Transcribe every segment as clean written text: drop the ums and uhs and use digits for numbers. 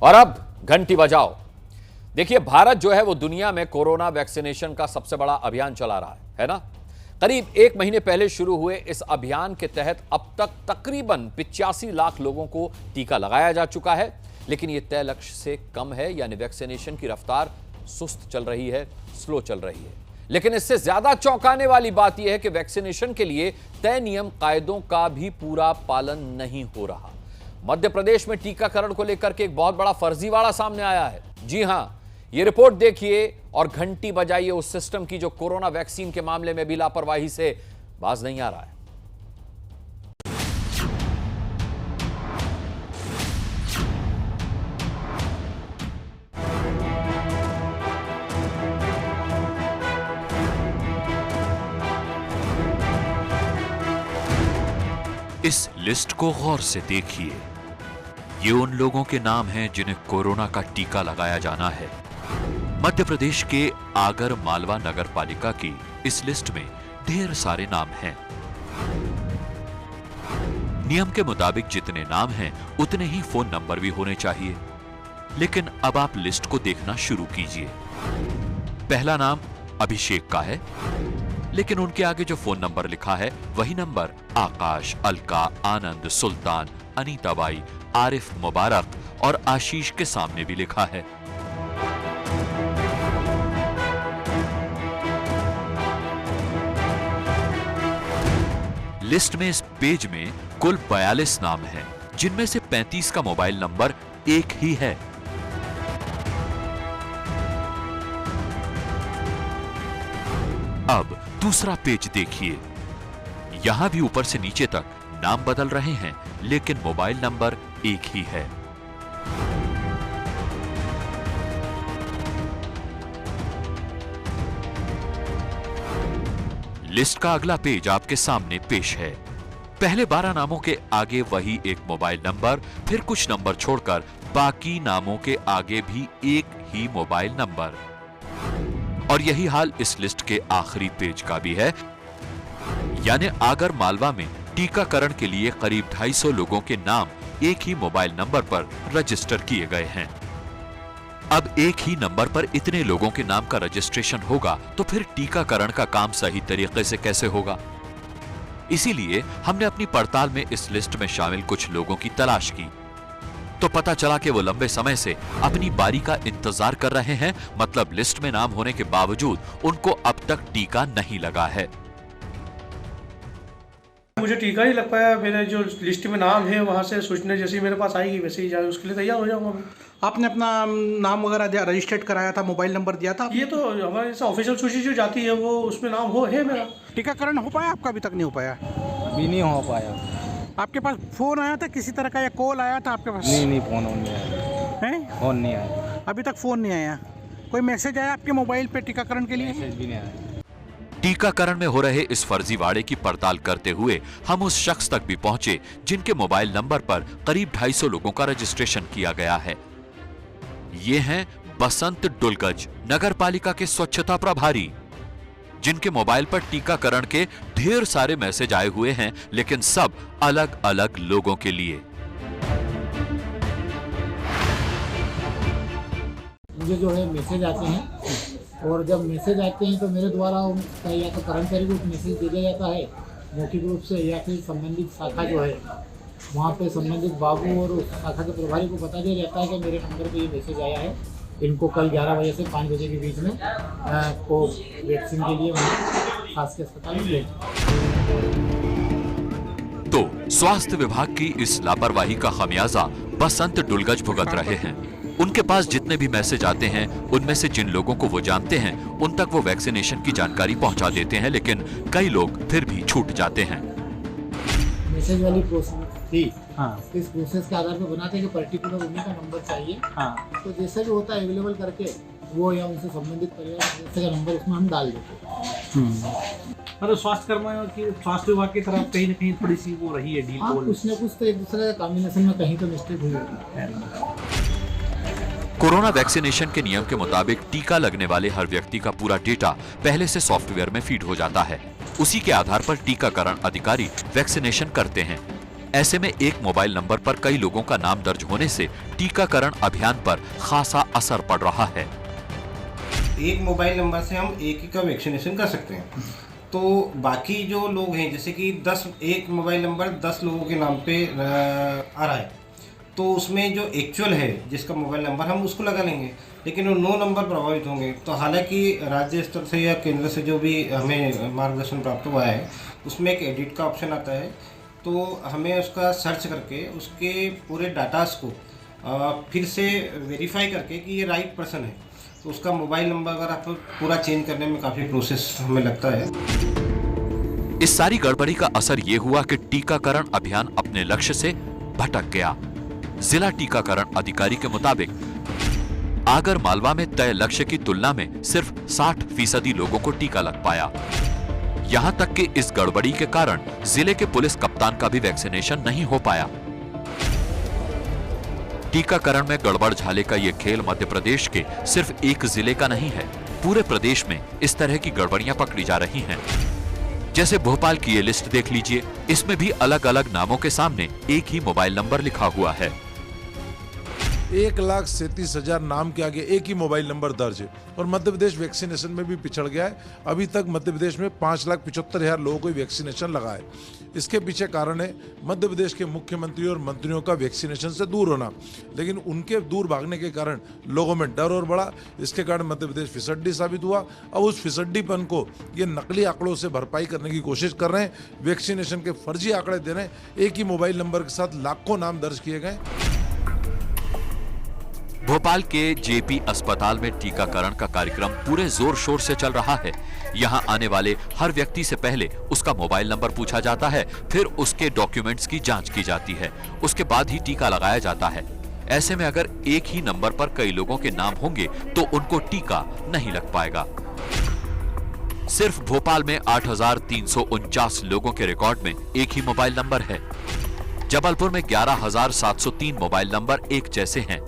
और अब घंटी बजाओ। देखिए, भारत जो है वो दुनिया में कोरोना वैक्सीनेशन का सबसे बड़ा अभियान चला रहा है ना। करीब 1 महीने पहले शुरू हुए इस अभियान के तहत अब तक तकरीबन 85 लाख लोगों को टीका लगाया जा चुका है, लेकिन यह तय लक्ष्य से कम है, यानी वैक्सीनेशन की रफ्तार सुस्त चल रही है, स्लो चल रही है। लेकिन इससे ज्यादा चौंकाने वाली बात यह है कि वैक्सीनेशन के लिए तय नियम कायदों का भी पूरा पालन नहीं हो रहा। मध्य प्रदेश में टीकाकरण को लेकर के एक बहुत बड़ा फर्जीवाड़ा सामने आया है। जी हां, ये रिपोर्ट देखिए और घंटी बजाइए उस सिस्टम की जो कोरोना वैक्सीन के मामले में भी लापरवाही से बाज नहीं आ रहा है। इस लिस्ट को गौर से देखिए। ये उन लोगों के नाम हैं जिन्हें कोरोना का टीका लगाया जाना है। मध्य प्रदेश के आगर मालवा नगर पालिका की इस लिस्ट में ढेर सारे नाम हैं। नियम के मुताबिक जितने नाम हैं उतने ही फोन नंबर भी होने चाहिए, लेकिन अब आप लिस्ट को देखना शुरू कीजिए। पहला नाम अभिषेक का है, लेकिन उनके आगे जो फोन नंबर लिखा है वही नंबर आकाश, अलका, आनंद, सुल्तान, अनीताबाई, आरिफ, मुबारक और आशीष के सामने भी लिखा है। लिस्ट में इस पेज में कुल 42 नाम हैं, जिनमें से 35 का मोबाइल नंबर एक ही है। अब दूसरा पेज देखिए। यहां भी ऊपर से नीचे तक नाम बदल रहे हैं, लेकिन मोबाइल नंबर एक ही है। लिस्ट का अगला पेज आपके सामने पेश है। पहले 12 नामों के आगे वही एक मोबाइल नंबर, फिर कुछ नंबर छोड़कर बाकी नामों के आगे भी एक ही मोबाइल नंबर। और यही हाल इस लिस्ट के आखिरी पेज का भी है, यानी आगर मालवा में टीकाकरण के लिए करीब 250 लोगों के नाम एक ही मोबाइल नंबर पर रजिस्टर किए गए हैं। अब एक ही नंबर पर इतने लोगों के नाम का रजिस्ट्रेशन होगा तो फिर टीकाकरण का काम सही तरीके से कैसे होगा? इसीलिए हमने अपनी पड़ताल में इस लिस्ट में शामिल कुछ लोगों की तलाश की, तो पता चला कि वो लंबे समय से अपनी बारी का इंतजार कर रहे हैं। मतलब लिस्ट में नाम होने के बावजूद उनको अब तक टीका नहीं लगा है। मुझे टीका नहीं लग पाया। मेरे जो लिस्ट में नाम है वहाँ से सूचना जैसी मेरे पास आएगी वैसे ही उसके लिए तैयार हो जाऊंगा मैं। आपने अपना नाम वगैरह रजिस्टर्ड कराया था, मोबाइल नंबर दिया था? ये तो हमारे ऑफिशियल सूची जो जाती है वो उसमें नाम है मेरा। टीकाकरण हो पाया आपका? अभी तक नहीं हो पाया? अभी नहीं हो पाया। आपके पास फोन आया था किसी तरह का या कॉल आया था आपके पास? नहीं, फोन नहीं आया है। फोन नहीं आया अभी तक। फोन नहीं आया। कोई मैसेज आया आपके मोबाइल पे टीकाकरण के लिए? मैसेज भी नहीं आया। टीकाकरण में हो रहे इस फर्जीवाड़े की पड़ताल करते हुए हम उस शख्स तक भी पहुंचे जिनके मोबाइल नंबर पर करीब 250 लोगों का रजिस्ट्रेशन किया गया है। ये हैं बसंत डुलगज, नगर पालिका के स्वच्छता प्रभारी, जिनके मोबाइल पर टीकाकरण के ढेर सारे मैसेज आए हुए हैं, लेकिन सब अलग अलग लोगों के लिए। मुझे जो है मैसेज आते हैं, और जब मैसेज आते हैं तो मेरे द्वारा उनका या तो कर्मचारी को मैसेज दे दिया जाता है मौखिक रूप से, या फिर संबंधित शाखा जो है वहाँ पे संबंधित बाबू और उस शाखा के प्रभारी को बता दिया जाता है कि मेरे नंबर पे ये मैसेज आया है, इनको कल 11 बजे से 5 बजे के बीच में को वैक्सीन के लिए खास के अस्पताल में ले। तो स्वास्थ्य विभाग की इस लापरवाही का खमियाजा बसंत डुलगज भुगत रहे हैं। उनके पास जितने भी मैसेज आते हैं उनमें से जिन लोगों को वो जानते हैं उन तक वो वैक्सीनेशन की जानकारी पहुंचा देते हैं, लेकिन कई लोग फिर भी छूट जाते हैं। मैसेज वाली प्रोसेस थी, इस प्रोसेस के आधार पर बनाते हैं कि पर्टिकुलर उन्हीं का नंबर चाहिए। तो जैसा भी होता है अवेलेबल करके वो या उनसे संबंधित परिवार सदस्य का नंबर उसमें हम डाल देते हैं। मतलब स्वास्थ्य कर्मियों की, स्वास्थ्य विभाग की तरफ कहीं न कहीं थोड़ी सी वो रही है डील। कुछ न कुछ तो एक दूसरे का कॉम्बिनेशन में कहीं तो मिस्टेक हुई होगी। कोरोना वैक्सीनेशन के नियम के मुताबिक टीका लगने वाले हर व्यक्ति का पूरा डेटा पहले से सॉफ्टवेयर में फीड हो जाता है। उसी के आधार पर टीकाकरण अधिकारी वैक्सीनेशन करते हैं। ऐसे में एक मोबाइल नंबर पर कई लोगों का नाम दर्ज होने से टीकाकरण अभियान पर खासा असर पड़ रहा है। एक मोबाइल नंबर से हम एक ही का वैक्सीनेशन कर सकते हैं। तो बाकी जो लोग हैं, जैसे कि 10 एक मोबाइल नंबर 10 लोगों के नाम पे आ रहा है, तो उसमें जो एक्चुअल है जिसका मोबाइल नंबर हम उसको लगा लेंगे, लेकिन वो 9 नंबर प्रभावित होंगे। तो हालांकि राज्य स्तर से या केंद्र से जो भी हमें मार्गदर्शन प्राप्त हुआ है, उसमें एक एडिट का ऑप्शन आता है। तो हमें उसका सर्च करके उसके पूरे डाटास को फिर से वेरीफाई करके कि ये राइट पर्सन है, तो उसका मोबाइल नंबर अगर आप पूरा चेंज करने में काफ़ी प्रोसेस हमें लगता है। इस सारी गड़बड़ी का असर ये हुआ कि टीकाकरण अभियान अपने लक्ष्य से भटक गया। जिला टीकाकरण अधिकारी के मुताबिक आगर मालवा में तय लक्ष्य की तुलना में सिर्फ 60% लोगों को टीका लग पाया। यहां तक कि इस गड़बड़ी के कारण जिले के पुलिस कप्तान का भी वैक्सीनेशन नहीं हो पाया। टीकाकरण में गड़बड़ झाले का यह खेल मध्य प्रदेश के सिर्फ एक जिले का नहीं है, पूरे प्रदेश में इस तरह की गड़बड़ियां पकड़ी जा रही हैं। जैसे भोपाल की ये लिस्ट देख लीजिए, इसमें भी अलग अलग नामों के सामने एक ही मोबाइल नंबर लिखा हुआ है। 1,37,000 नाम के आगे एक ही मोबाइल नंबर दर्ज है और मध्य प्रदेश वैक्सीनेशन में भी पिछड़ गया है। अभी तक मध्य प्रदेश में 5,75,000 लोगों को वैक्सीनेशन लगा है। इसके पीछे कारण है मध्य प्रदेश के मुख्यमंत्री और मंत्रियों का वैक्सीनेशन से दूर होना, लेकिन उनके दूर भागने के कारण लोगों में डर और बढ़ा। इसके कारण मध्य प्रदेश फिसड्डी साबित हुआ। अब उस फिसड्डीपन को ये नकली आंकड़ों से भरपाई करने की कोशिश कर रहे हैं। वैक्सीनेशन के फर्जी आंकड़े दे रहे हैं। एक ही मोबाइल नंबर के साथ लाखों नाम दर्ज किए गए। भोपाल के जेपी अस्पताल में टीकाकरण का कार्यक्रम पूरे जोर शोर से चल रहा है। यहां आने वाले हर व्यक्ति से पहले उसका मोबाइल नंबर पूछा जाता है, फिर उसके डॉक्यूमेंट्स की जांच की जाती है, उसके बाद ही टीका लगाया जाता है। ऐसे में अगर एक ही नंबर पर कई लोगों के नाम होंगे तो उनको टीका नहीं लग पाएगा। सिर्फ भोपाल में 8,349 लोगों के रिकॉर्ड में एक ही मोबाइल नंबर है। जबलपुर में 11,703 मोबाइल नंबर एक जैसे हैं।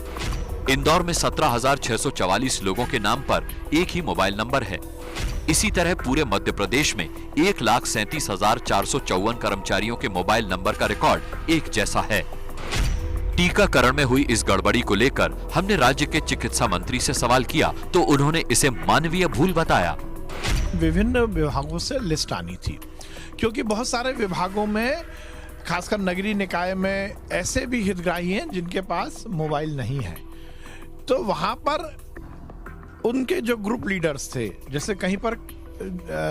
इंदौर में 17,644 लोगों के नाम पर एक ही मोबाइल नंबर है। इसी तरह पूरे मध्य प्रदेश में 1,37,454 कर्मचारियों के मोबाइल नंबर का रिकॉर्ड एक जैसा है। टीकाकरण में हुई इस गड़बड़ी को लेकर हमने राज्य के चिकित्सा मंत्री से सवाल किया तो उन्होंने इसे मानवीय भूल बताया। विभिन्न विभागों से लिस्ट आनी थी, क्योंकि बहुत सारे विभागों में, खासकर नगरीय निकाय में, ऐसे भी हितग्राही हैं जिनके पास मोबाइल नहीं है। तो वहाँ पर उनके जो ग्रुप लीडर्स थे, जैसे कहीं पर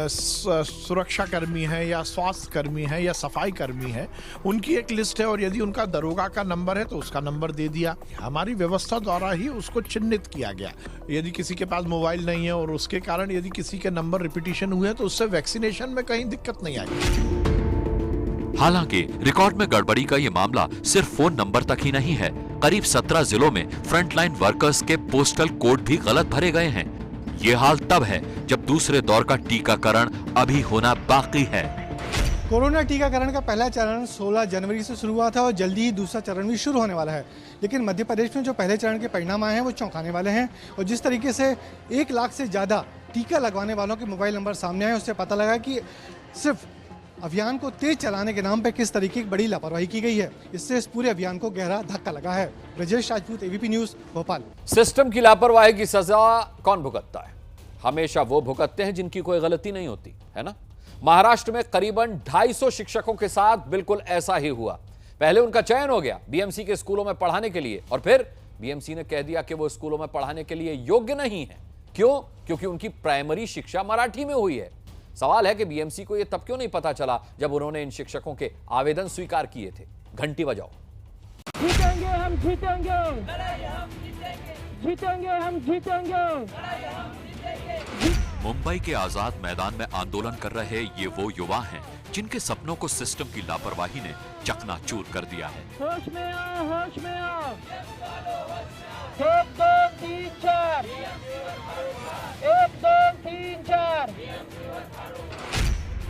सुरक्षा कर्मी है या स्वास्थ्य कर्मी है या सफाई कर्मी है, उनकी एक लिस्ट है और यदि उनका दरोगा का नंबर है तो उसका नंबर दे दिया। हमारी व्यवस्था द्वारा ही उसको चिन्हित किया गया। यदि किसी के पास मोबाइल नहीं है और उसके कारण यदि किसी के नंबर रिपीटिशन हुए तो उससे वैक्सीनेशन में कहीं दिक्कत नहीं आई। हालांकि रिकॉर्ड में गड़बड़ी का ये मामला सिर्फ फोन नंबर तक ही नहीं है। करीब 17 जिलों में फ्रंटलाइन वर्कर्स के पोस्टल कोड भी गलत भरे गए हैं। ये हाल तब है जब दूसरे दौर का टीकाकरण अभी होना बाकी है। कोरोना टीकाकरण का पहला चरण 16 जनवरी से शुरू हुआ था और जल्दी ही दूसरा चरण भी शुरू होने वाला है। लेकिन मध्य प्रदेश में जो पहले चरण के परिणाम आए हैं वो चौंकाने वाले हैं। और जिस तरीके से 1 लाख से ज़्यादा टीका लगवाने वालों के मोबाइल नंबर सामने आए, उससे पता लगा कि सिर्फ अभियान को तेज चलाने के नाम पर किस तरीके की बड़ी लापरवाही की गई है। इससे इस पूरे अभियान को गहरा धक्का लगा है। Brajesh Rajput, ABP news, Bhopal. System की लापरवाही की सजा कौन भुगतता है? हमेशा वो भुगतते हैं जिनकी कोई गलती नहीं होती है ना। महाराष्ट्र में करीबन 250 शिक्षकों के साथ बिल्कुल ऐसा ही हुआ। पहले उनका चयन हो गया बीएमसी के स्कूलों में पढ़ाने के लिए और फिर बीएमसी ने कह दिया कि वो स्कूलों में पढ़ाने के लिए योग्य नहीं है। क्यों? क्योंकि उनकी प्राइमरी शिक्षा मराठी में हुई है। सवाल है कि बीएमसी को यह तब क्यों नहीं पता चला जब उन्होंने इन शिक्षकों के आवेदन स्वीकार किए थे। घंटी बजाओ। जीतेंगे हम, जीतेंगे, जीतेंगे हम, जीतेंगे। मुंबई के आजाद मैदान में आंदोलन कर रहे ये वो युवा हैं जिनके सपनों को सिस्टम की लापरवाही ने चकनाचूर कर दिया है। होश में आओ, होश में आओ। 1 2 3 4, 1 2 3 4।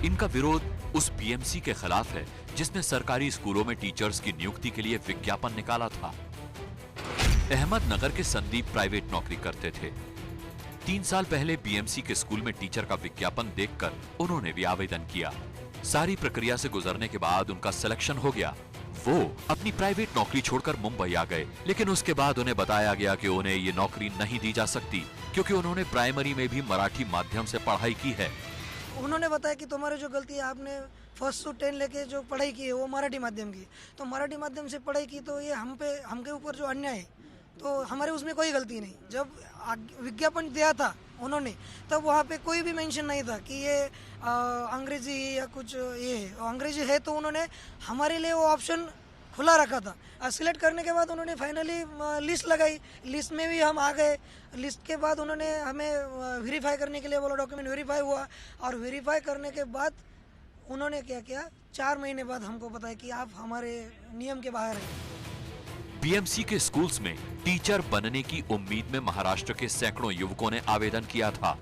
इनका विरोध उस बीएमसी के खिलाफ है जिसने सरकारी स्कूलों में टीचर्स की नियुक्ति के लिए विज्ञापन निकाला था। अहमदनगर के संदीप प्राइवेट नौकरी करते थे। 3 साल पहले बीएमसी के स्कूल में टीचर का विज्ञापन देखकर उन्होंने भी आवेदन किया। सारी प्रक्रिया से गुजरने के बाद उनका सिलेक्शन हो गया। वो अपनी प्राइवेट नौकरी छोड़कर मुंबई आ गए, लेकिन उसके बाद उन्हें बताया गया कि उन्हें ये नौकरी नहीं दी जा सकती क्योंकि उन्होंने प्राइमरी में भी मराठी माध्यम से पढ़ाई की है। उन्होंने बताया कि तुम्हारी जो गलती है, आपने 1st से 10 लेके जो पढ़ाई की है वो मराठी माध्यम की, तो मराठी माध्यम से पढ़ाई की तो ये हमके ऊपर जो अन्याय है, तो हमारे उसमें कोई गलती नहीं। जब विज्ञापन दिया था उन्होंने, तब वहाँ पे कोई भी मेंशन नहीं था कि ये अंग्रेजी या कुछ ये अंग्रेजी है, तो उन्होंने हमारे लिए वो ऑप्शन खुला रखा था। सिलेक्ट करने के बाद उन्होंने फाइनली लिस्ट लगाई, लिस्ट में भी हम आ गए। लिस्ट के बाद उन्होंने हमें वेरीफाई करने के लिए बोला, डॉक्यूमेंट वेरीफाई हुआ, और वेरीफाई करने के बाद उन्होंने क्या किया, 4 महीने बाद हमको बताया कि आप हमारे नियम के बाहर हैं। बीएमसी के स्कूल्स में टीचर बनने की उम्मीद में महाराष्ट्र के सैकड़ों युवकों ने आवेदन किया था।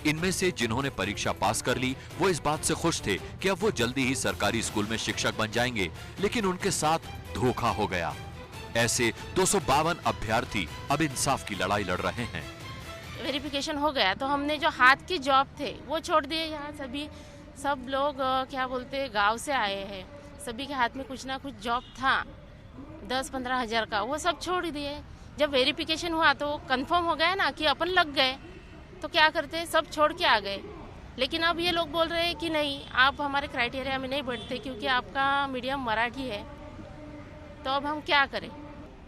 इनमें से जिन्होंने परीक्षा पास कर ली वो इस बात से खुश थे कि अब वो जल्दी ही सरकारी स्कूल में शिक्षक बन जाएंगे, लेकिन उनके साथ धोखा हो गया। ऐसे 252 अभ्यर्थी अब इंसाफ की लड़ाई लड़ रहे हैं। वेरिफिकेशन हो गया तो हमने जो हाथ की जॉब थे वो छोड़ दिए। यहाँ सब लोग क्या बोलते गांव से आए हैं, सभी के हाथ में कुछ ना कुछ जॉब था 10-15 हज़ार का, वो सब छोड़ दिए। जब वेरिफिकेशन हुआ तो कंफर्म हो गया ना कि अपन लग गए, तो क्या करते, सब छोड़ के आ गए। लेकिन अब ये लोग बोल रहे हैं कि नहीं, आप हमारे क्राइटेरिया में नहीं बैठते क्योंकि आपका मीडियम मराठी है। तो अब हम क्या करें?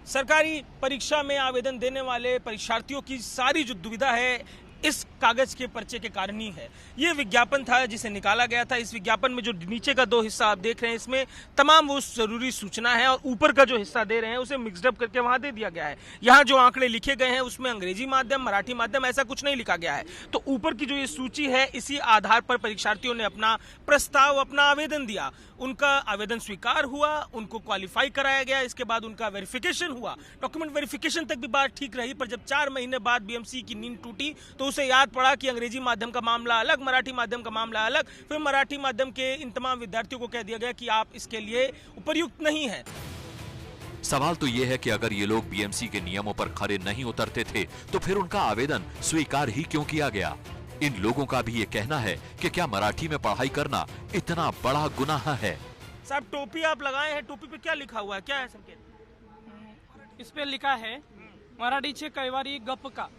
सरकारी परीक्षा में आवेदन देने वाले परीक्षार्थियों की सारी जो दुविधा है इस कागज के पर्चे के कारण ही है। ये विज्ञापन था जिसे निकाला गया था। इस विज्ञापन में जो नीचे का 2 हिस्सा आप देख रहे हैं, इसमें तमाम वो जरूरी सूचना है, और ऊपर का जो हिस्सा दे रहे हैं उसे मिक्सड अप करके वहां दे दिया गया है। यहाँ जो आंकड़े लिखे गए हैं उसमें अंग्रेजी माध्यम, मराठी माध्यम ऐसा कुछ नहीं लिखा गया है। तो ऊपर की जो ये सूची है, इसी आधार पर परीक्षार्थियों ने अपना प्रस्ताव, अपना आवेदन दिया। उनका आवेदन स्वीकार हुआ, उनको क्वालिफाई कराया गया, इसके बाद उनका वेरिफिकेशन हुआ। डॉक्यूमेंट वेरिफिकेशन तक भी बात ठीक रही, पर जब 4 महीने बाद बीएमसी की नींद टूटी तो उसे याद पड़ा कि अंग्रेजी माध्यम का मामला अलग, मराठी माध्यम का मामला अलग। फिर मराठी माध्यम के इन तमाम विद्यार्थियों को कह दिया गया कि आप इसके लिए उपयुक्त नहीं है। सवाल तो यह है कि अगर ये लोग बीएमसी के नियमों पर खरे नहीं उतरते थे तो फिर उनका आवेदन स्वीकार ही क्यों किया गया? इन लोगों का भी ये कहना है कि क्या मराठी में पढ़ाई करना इतना बड़ा गुनाह है? साहब, टोपी आप लगाए हैं, टोपी पे क्या लिखा हुआ है, क्या है संकेत? इस पे लिखा है मराठी चे कैवारी गप का।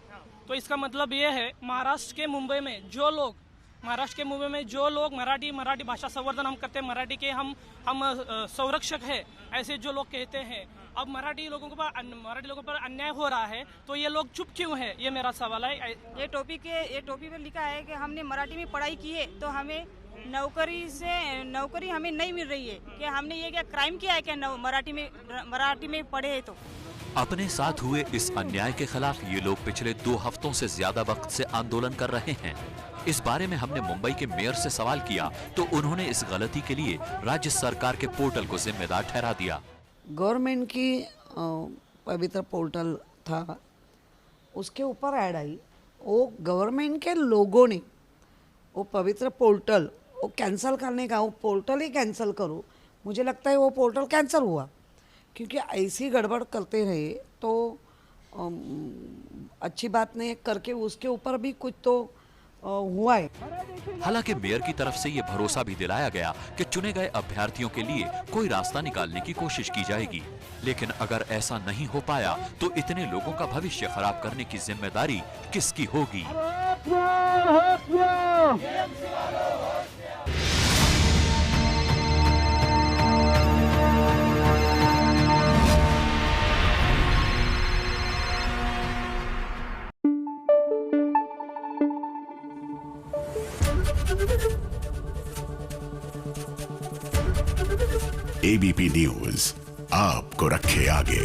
तो इसका मतलब ये है महाराष्ट्र के मुंबई में जो लोग मराठी भाषा संवर्धन हम करते हैं, मराठी के हम संरक्षक है, ऐसे जो लोग कहते हैं, अब मराठी लोगों पर अन्याय हो रहा है, तो ये लोग चुप क्यों है, ये मेरा सवाल है। ये टोपी पे लिखा है कि हमने मराठी में पढ़ाई की है तो हमें नौकरी हमें नहीं मिल रही है। कि हमने ये क्या क्राइम किया है क्या मराठी में पढ़े है? तो अपने साथ हुए इस अन्याय के खिलाफ ये लोग पिछले 2 हफ्तों से ज्यादा वक्त से आंदोलन कर रहे हैं। इस बारे में हमने मुंबई के मेयर से सवाल किया तो उन्होंने इस गलती के लिए राज्य सरकार के पोर्टल को जिम्मेदार ठहरा दिया। गवर्नमेंट की पवित्र पोर्टल था, उसके ऊपर ऐड आई, वो गवर्नमेंट के लोगों ने वो पवित्र पोर्टल वो कैंसिल करने का, वो पोर्टल ही कैंसिल करो। मुझे लगता है वो पोर्टल कैंसिल हुआ क्योंकि ऐसी गड़बड़ करते रहे तो अच्छी बात नहीं करके उसके ऊपर भी कुछ तो हुआ है। हालांकि मेयर की तरफ से ये भरोसा भी दिलाया गया कि चुने गए अभ्यर्थियों के लिए कोई रास्ता निकालने की कोशिश की जाएगी, लेकिन अगर ऐसा नहीं हो पाया तो इतने लोगों का भविष्य खराब करने की जिम्मेदारी किसकी होगी? एबीपी न्यूज आपको रखे आगे।